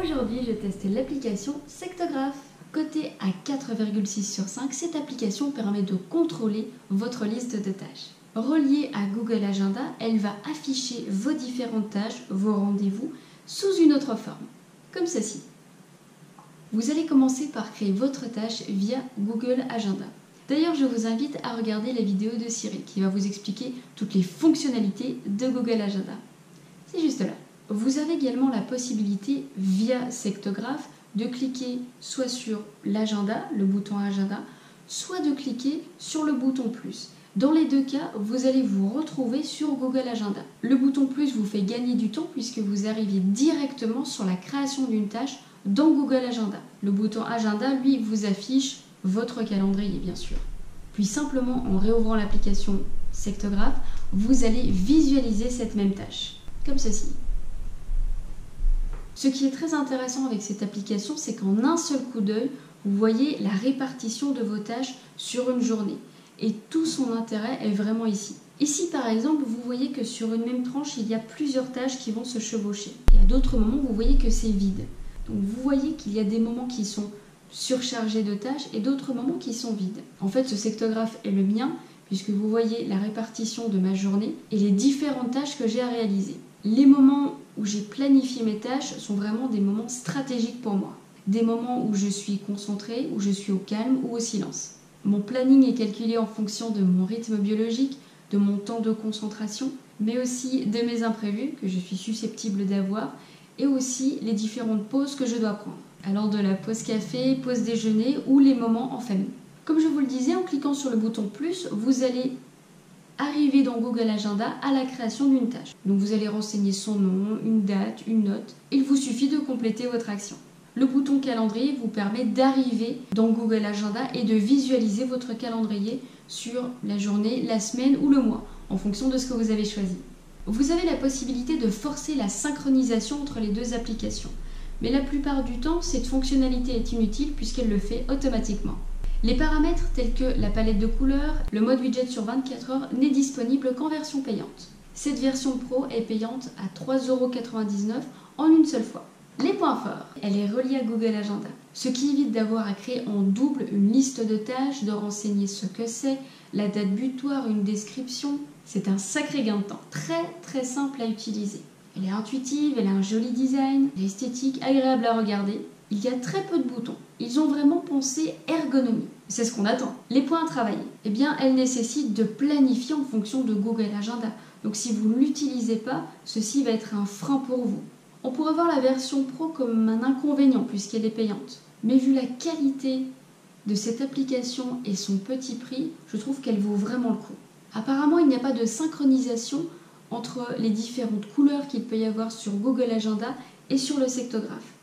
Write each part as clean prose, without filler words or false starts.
Aujourd'hui, je teste l'application Sectograph. Cotée à 4,6 sur 5, cette application permet de contrôler votre liste de tâches. Reliée à Google Agenda, elle va afficher vos différentes tâches, vos rendez-vous, sous une autre forme, comme ceci. Vous allez commencer par créer votre tâche via Google Agenda. D'ailleurs, je vous invite à regarder la vidéo de Cyril qui va vous expliquer toutes les fonctionnalités de Google Agenda. C'est juste là. Vous avez également la possibilité, via Sectograph, de cliquer soit sur l'agenda, le bouton agenda, soit de cliquer sur le bouton plus. Dans les deux cas, vous allez vous retrouver sur Google Agenda. Le bouton plus vous fait gagner du temps puisque vous arrivez directement sur la création d'une tâche dans Google Agenda. Le bouton agenda, lui, vous affiche votre calendrier, bien sûr. Puis simplement, en réouvrant l'application Sectograph, vous allez visualiser cette même tâche, comme ceci. Ce qui est très intéressant avec cette application, c'est qu'en un seul coup d'œil, vous voyez la répartition de vos tâches sur une journée. Et tout son intérêt est vraiment ici. Ici, par exemple, vous voyez que sur une même tranche, il y a plusieurs tâches qui vont se chevaucher. Et à d'autres moments, vous voyez que c'est vide. Donc vous voyez qu'il y a des moments qui sont surchargés de tâches et d'autres moments qui sont vides. En fait, ce sectographe est le mien, puisque vous voyez la répartition de ma journée et les différentes tâches que j'ai à réaliser. Les moments où j'ai planifié mes tâches sont vraiment des moments stratégiques pour moi. Des moments où je suis concentrée, où je suis au calme ou au silence. Mon planning est calculé en fonction de mon rythme biologique, de mon temps de concentration, mais aussi de mes imprévus que je suis susceptible d'avoir et aussi les différentes pauses que je dois prendre. Alors de la pause café, pause déjeuner ou les moments en famille. Comme je vous le disais, en cliquant sur le bouton plus, vous allez arriver dans Google Agenda à la création d'une tâche. Donc vous allez renseigner son nom, une date, une note. Il vous suffit de compléter votre action. Le bouton calendrier vous permet d'arriver dans Google Agenda et de visualiser votre calendrier sur la journée, la semaine ou le mois, en fonction de ce que vous avez choisi. Vous avez la possibilité de forcer la synchronisation entre les deux applications. Mais la plupart du temps, cette fonctionnalité est inutile puisqu'elle le fait automatiquement. Les paramètres tels que la palette de couleurs, le mode widget sur 24 heures n'est disponible qu'en version payante. Cette version pro est payante à 3,99 € en une seule fois. Les points forts, elle est reliée à Google Agenda, ce qui évite d'avoir à créer en double une liste de tâches, de renseigner ce que c'est, la date butoir, une description. C'est un sacré gain de temps, très simple à utiliser. Elle est intuitive, elle a un joli design, elle est esthétique, agréable à regarder. Il y a très peu de boutons. Ils ont vraiment pensé ergonomie. C'est ce qu'on attend. Les points à travailler. Eh bien, elles nécessitent de planifier en fonction de Google Agenda. Donc si vous ne l'utilisez pas, ceci va être un frein pour vous. On pourrait voir la version pro comme un inconvénient puisqu'elle est payante. Mais vu la qualité de cette application et son petit prix, je trouve qu'elle vaut vraiment le coup. Apparemment, il n'y a pas de synchronisation entre les différentes couleurs qu'il peut y avoir sur Google Agenda et sur le sectographe.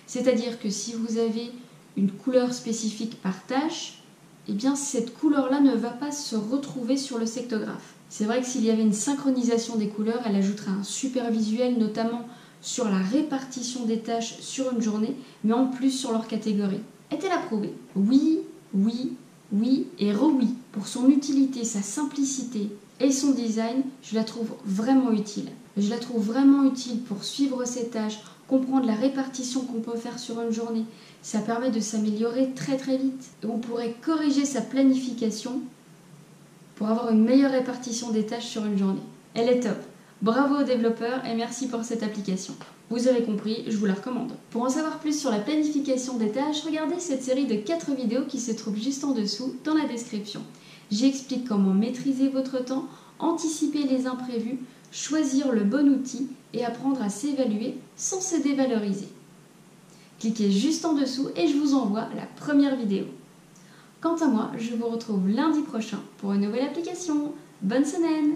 C'est-à-dire que si vous avez une couleur spécifique par tâche, eh bien cette couleur-là ne va pas se retrouver sur le sectographe. C'est vrai que s'il y avait une synchronisation des couleurs, elle ajouterait un super visuel, notamment sur la répartition des tâches sur une journée, mais en plus sur leur catégorie. Est-elle approuvée? Oui, oui, oui et re-oui. Pour son utilité, sa simplicité et son design, je la trouve vraiment utile. Je la trouve vraiment utile pour suivre ses tâches, comprendre la répartition qu'on peut faire sur une journée. Ça permet de s'améliorer très vite. Et on pourrait corriger sa planification pour avoir une meilleure répartition des tâches sur une journée. Elle est top. Bravo aux développeurs et merci pour cette application. Vous avez compris, je vous la recommande. Pour en savoir plus sur la planification des tâches, regardez cette série de 4 vidéos qui se trouve juste en dessous dans la description. J'explique comment maîtriser votre temps, anticiper les imprévus, choisir le bon outil et apprendre à s'évaluer sans se dévaloriser. Cliquez juste en dessous et je vous envoie la première vidéo. Quant à moi, je vous retrouve lundi prochain pour une nouvelle application. Bonne semaine!